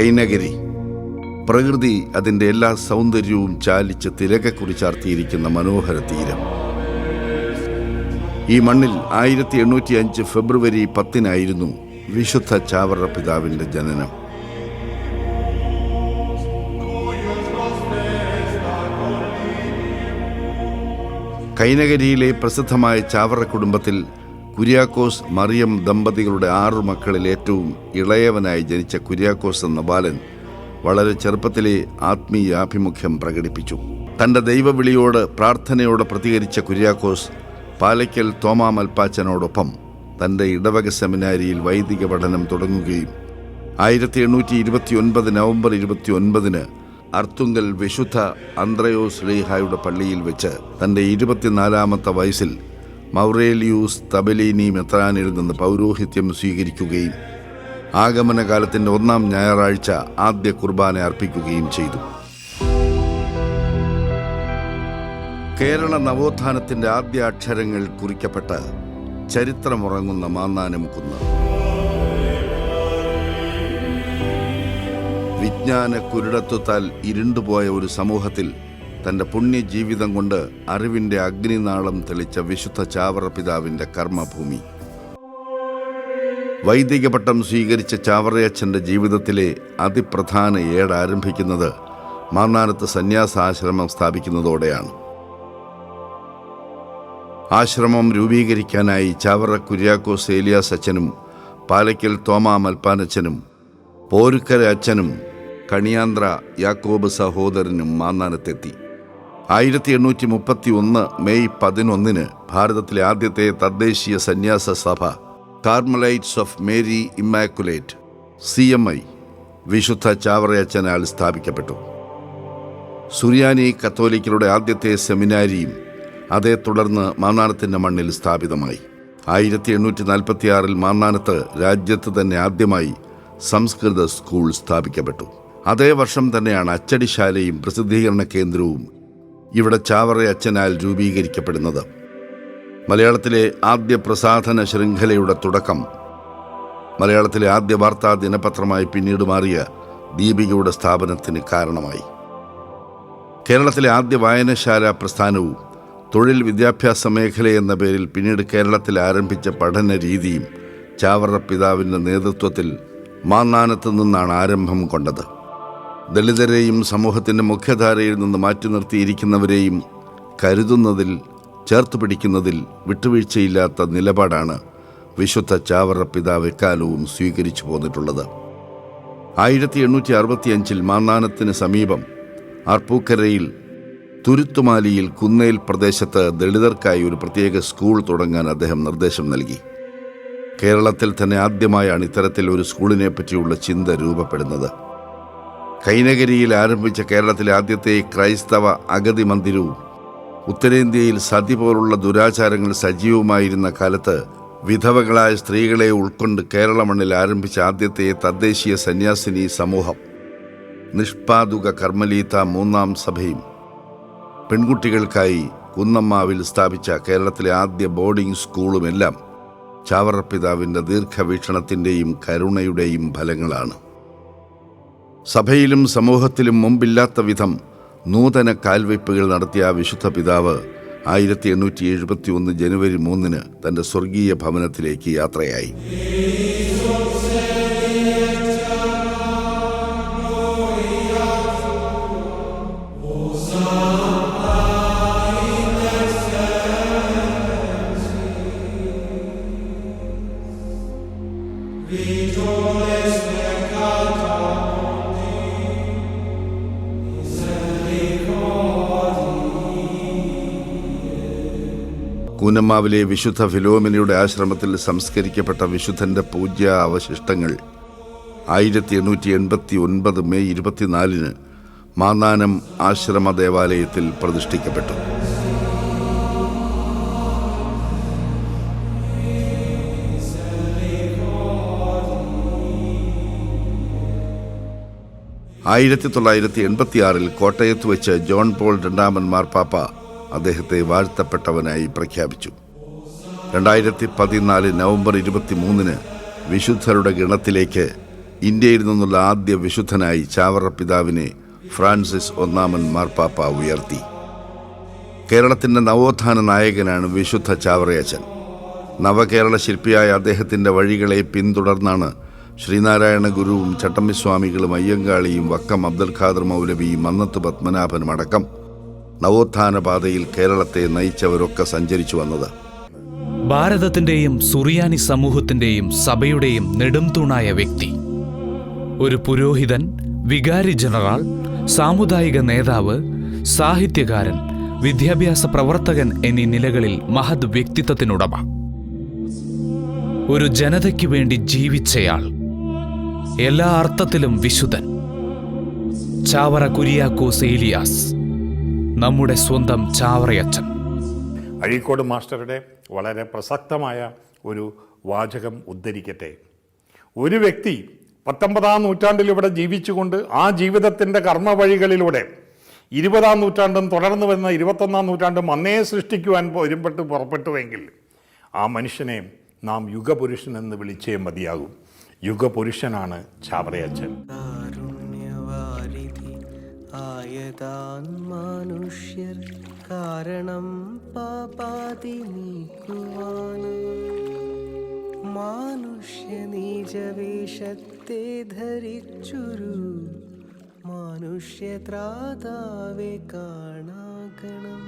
കൈനഗരി. പ്രകൃതി അതിൻ്റെ എല്ലാ സൗന്ദര്യവും ചാലിച്ച് തിലകക്കുറി ചാർത്തിയിരിക്കുന്ന മനോഹര തീരം. ഈ മണ്ണിൽ 1805 ഫെബ്രുവരി 10 വിശുദ്ധ ചാവറ പിതാവിൻ്റെ ജനനം. കൈനകരിയിലെ പ്രസിദ്ധമായ ചാവറ കുടുംബത്തിൽ കുര്യാക്കോസ് മറിയം ദമ്പതികളുടെ 6 മക്കളിൽ ഏറ്റവും ഇളയവനായി ജനിച്ച കുര്യാക്കോസ് എന്ന ബാലൻ വളരെ ചെറുപ്പത്തിലെ ആത്മീയാഭിമുഖ്യം പ്രകടിപ്പിച്ചു. തൻ്റെ ദൈവവിളിയോട് പ്രാർത്ഥനയോടെ പ്രതികരിച്ച കുര്യാക്കോസ് പാലയ്ക്കൽ തോമാ മൽപ്പാച്ചനോടൊപ്പം തൻ്റെ ഇടവക സെമിനാരിയിൽ വൈദിക പഠനം തുടങ്ങുകയും 1829 നവംബർ 29 അർത്തുങ്കൽ വിശുദ്ധ അന്ത്രയോസ് ശ്ലീഹായുടെ പള്ളിയിൽ വെച്ച് തൻ്റെ 24-ാമത്തെ വയസ്സിൽ മൗറേലിയൂസ് തബലീനി മെത്രാനിൽ നിന്ന് പൗരോഹിത്യം സ്വീകരിക്കുകയും ആഗമനകാലത്തിൻ്റെ 1-ാം ഞായറാഴ്ച ആദ്യ കുർബാന അർപ്പിക്കുകയും ചെയ്തു. കേരള നവോത്ഥാനത്തിൻ്റെ ആദ്യ അക്ഷരങ്ങൾ കുറിക്കപ്പെട്ട ചരിത്രമുറങ്ങുന്ന മാന്നാനം കുന്ന്. വിജ്ഞാന കുരുടത്വത്താൽ ഇരുണ്ടുപോയ ഒരു സമൂഹത്തിൽ തൻ്റെ പുണ്യജീവിതം കൊണ്ട് അറിവിൻ്റെ അഗ്നിനാളം തെളിച്ച വിശുദ്ധ ചാവറ പിതാവിൻ്റെ കർമ്മഭൂമി. വൈദിക പട്ടം സ്വീകരിച്ച ചാവറയച്ചൻ്റെ ജീവിതത്തിലെ അതിപ്രധാന ഏട് ആരംഭിക്കുന്നത് മാന്നാനത്ത് സന്യാസാശ്രമം സ്ഥാപിക്കുന്നതോടെയാണ്. ആശ്രമം രൂപീകരിക്കാനായി ചാവറ കുര്യാക്കോസ് ഏലിയാസ് അച്ഛനും പാലയ്ക്കൽ തോമാ മൽപ്പാനച്ഛനും പോരുക്കര അച്ഛനും കണിയാന്ത്ര യാക്കോബ് സഹോദരനും മാന്നാനത്തെത്തി. 1831 മെയ് 11 ഭാരതത്തിലെ ആദ്യത്തെ തദ്ദേശീയ സന്യാസ സഭ Carmelites of Mary immaculate CMI വിശുദ്ധ ചാവറയച്ചനാൽ സ്ഥാപിക്കപ്പെട്ടു. സുറിയാനി കത്തോലിക്കരുടെ ആദ്യത്തെ സെമിനാരിയും അതേ തുടർന്ന് മാന്നാനത്തിൻ്റെ മണ്ണിൽ സ്ഥാപിതമായി. 1846 മാന്നാനത്ത് രാജ്യത്ത് തന്നെ ആദ്യമായി സംസ്കൃത സ്കൂൾ സ്ഥാപിക്കപ്പെട്ടു. അതേ വർഷം തന്നെയാണ് അച്ചടിശാലയും പ്രസിദ്ധീകരണ കേന്ദ്രവും ഇവിടെ ചാവറയച്ചനാൽ രൂപീകരിക്കപ്പെടുന്നത്. മലയാളത്തിലെ ആദ്യ പ്രസാധന ശൃംഖലയുടെ തുടക്കം, മലയാളത്തിലെ ആദ്യ വാർത്താ ദിനപത്രമായി പിന്നീട് മാറിയ ദീപികയുടെ സ്ഥാപനത്തിന് കാരണമായി. കേരളത്തിലെ ആദ്യ വായനശാല പ്രസ്ഥാനവും തൊഴിൽ വിദ്യാഭ്യാസ മേഖല എന്ന പേരിൽ പിന്നീട് കേരളത്തിൽ ആരംഭിച്ച പഠന രീതിയും ചാവറ പിതാവിൻ്റെ നേതൃത്വത്തിൽ മാന്നാനത്ത് നിന്നാണ് ആരംഭം കൊണ്ടത്. ദളിതരെയും സമൂഹത്തിൻ്റെ മുഖ്യധാരയിൽ നിന്ന് മാറ്റി നിർത്തിയിരിക്കുന്നവരെയും കരുതുന്നതിൽ, ചേർത്ത് പിടിക്കുന്നതിൽ വിട്ടുവീഴ്ചയില്ലാത്ത നിലപാടാണ് വിശുദ്ധ ചാവറ പിതാവ് എക്കാലവും സ്വീകരിച്ചു പോന്നിട്ടുള്ളത്. 1865 മാന്നാനത്തിന് സമീപം അർപ്പൂക്കരയിൽ തുരുത്തുമാലിയിൽ കുന്നേൽ പ്രദേശത്ത് ദളിതർക്കായി ഒരു പ്രത്യേക സ്കൂൾ തുടങ്ങാൻ അദ്ദേഹം നിർദ്ദേശം നൽകി. കേരളത്തിൽ തന്നെ ആദ്യമായാണ് ഇത്തരത്തിൽ ഒരു സ്കൂളിനെ പറ്റിയുള്ള ചിന്ത രൂപപ്പെടുന്നത്. കൈനകരിയിൽ ആരംഭിച്ച കേരളത്തിലെ ആദ്യത്തെ ക്രൈസ്തവ അഗതി മന്ദിരവും ഉത്തരേന്ത്യയിൽ സതി പോലുള്ള ദുരാചാരങ്ങൾ സജീവമായിരുന്ന കാലത്ത് വിധവകളായ സ്ത്രീകളെ ഉൾക്കൊണ്ട് കേരള മണ്ണിൽ ആരംഭിച്ച ആദ്യത്തെ തദ്ദേശീയ സന്യാസിനി സമൂഹം നിഷ്പാദുക കർമ്മലീത്ത 3-ാം സഭയും പെൺകുട്ടികൾക്കായി കുന്നമ്മാവിൽ സ്ഥാപിച്ച കേരളത്തിലെ ആദ്യ ബോർഡിംഗ് സ്കൂളുമെല്ലാം ചാവറ പിതാവിൻ്റെ ദീർഘവീക്ഷണത്തിൻ്റെയും കരുണയുടെയും ഫലങ്ങളാണ്. സഭയിലും സമൂഹത്തിലും മുമ്പില്ലാത്ത വിധം നൂതന കാൽവയ്പ്പുകൾ നടത്തിയ വിശുദ്ധ പിതാവ് 1871 ജനുവരി 3 തൻ്റെ സ്വർഗീയ ഭവനത്തിലേക്ക് യാത്രയായി. കൂനമ്മാവിലെ വിശുദ്ധ ഫിലോമിനയുടെ ആശ്രമത്തിൽ സംസ്കരിക്കപ്പെട്ട വിശുദ്ധൻ്റെ പൂജ്യ അവശിഷ്ടങ്ങൾ 1889 മെയ് 24 മാന്നാനം ആശ്രമ ദേവാലയത്തിൽ പ്രതിഷ്ഠിക്കപ്പെട്ടു. ആയിരത്തി 1986 കോട്ടയത്ത് വെച്ച് ജോൺ പോൾ 2 മാർപ്പാപ്പ അദ്ദേഹത്തെ വാഴ്ത്തപ്പെട്ടവനായി പ്രഖ്യാപിച്ചു. 2014 നവംബർ 23 വിശുദ്ധരുടെ ഗണത്തിലേക്ക് ഇന്ത്യയിൽ നിന്നുള്ള ആദ്യ വിശുദ്ധനായി ചാവറ പിതാവിനെ ഫ്രാൻസിസ് ഒന്നാമൻ മാർപ്പാപ്പ ഉയർത്തി. കേരളത്തിൻ്റെ നവോത്ഥാന നായകനാണ് വിശുദ്ധ ചാവറയച്ചൻ. നവകേരള ശില്പിയായ അദ്ദേഹത്തിൻ്റെ വഴികളെ പിന്തുടർന്നാണ് ശ്രീനാരായണ ഗുരുവും ചട്ടമ്പിസ്വാമികളും അയ്യങ്കാളിയും വക്കം അബ്ദുൽ ഖാദർ മൗലവിയും മന്നത്ത് പത്മനാഭനും അടക്കം നവോത്ഥാന പാതയിൽ കേരളത്തെ നയിച്ചവരൊക്കെ സഞ്ചരിച്ചു വന്നത്. ഭാരതത്തിൻ്റെയും സുറിയാനി സമൂഹത്തിൻ്റെയും സഭയുടെയും നെടുംതൂണായ വ്യക്തി, ഒരു പുരോഹിതൻ, വികാരി ജനറൽ, സാമുദായിക നേതാവ്, സാഹിത്യകാരൻ, വിദ്യാഭ്യാസ പ്രവർത്തകൻ എന്നീ നിലകളിൽ മഹത് വ്യക്തിത്വത്തിനുടമ, ഒരു ജനതയ്ക്കു വേണ്ടി ജീവിച്ചയാൾ, എല്ലാ അർത്ഥത്തിലും വിശുദ്ധൻ, ചാവറ കുര്യാക്കോസ് ഏലിയാസ്, നമ്മുടെ സ്വന്തം ചാവറയച്ചൻ. അഴീക്കോട് മാസ്റ്ററുടെ വളരെ പ്രസക്തമായ ഒരു വാചകം ഉദ്ധരിക്കട്ടെ. ഒരു വ്യക്തി 19-ാം നൂറ്റാണ്ടിൽ ഇവിടെ ജീവിച്ചുകൊണ്ട് ആ ജീവിതത്തിൻ്റെ കർമ്മവഴികളിലൂടെ 20-ാം നൂറ്റാണ്ടും തുടർന്ന് വരുന്ന 21-ാം നൂറ്റാണ്ടും അന്നേ സൃഷ്ടിക്കുവാൻ പുറപ്പെട്ടുവെങ്കിൽ ആ മനുഷ്യനെ നാം യുഗപുരുഷൻ എന്ന് വിളിച്ചേ മതിയാകും. യുഗപുരുഷനാണ് ചാവറയച്ചൻ. ആയതാൻ മനുഷ്യർ കാരണം പാപാതി നീക്കുവാന് മനുഷ്യ നീചവേഷത്തെ ധരിച്ചൊരു മനുഷ്യ ത്രാതാവെ കാണാകണം.